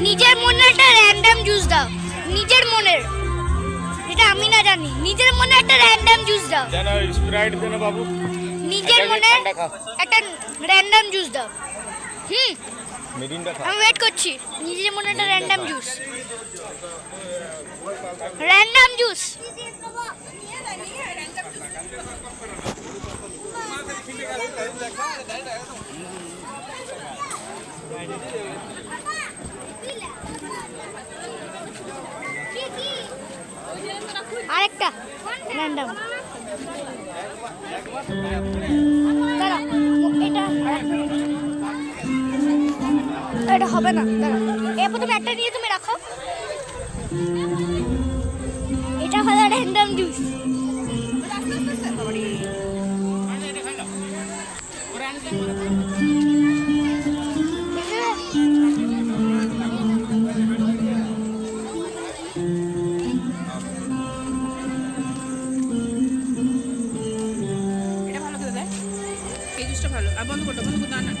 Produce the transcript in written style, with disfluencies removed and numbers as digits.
নিজের মনে একটা র্যান্ডম জুস দাও, নিজের মনের, এটা আমি না জানি, নিজের মনে একটা র্যান্ডম জুস দাও। যেন স্প্রাইট দেন বাবু, নিজের মনে একটা র্যান্ডম জুস দাও। মিরিন্ডা খা। আমি ওয়েট করছি। নিজের মনে একটা র্যান্ডম জুস, র্যান্ডম জুস। আরেকটা র্যান্ডম, দাঁড়া, এটা হবে না, দাঁড়া, এরপর তুমি একটা নিয়ে তুমি রাখো। এটা হলো র্যান্ডম জুস। এটা ভালো খেতে দেয়, এই জুসটা ভালো। আর বন্ধ করতে না।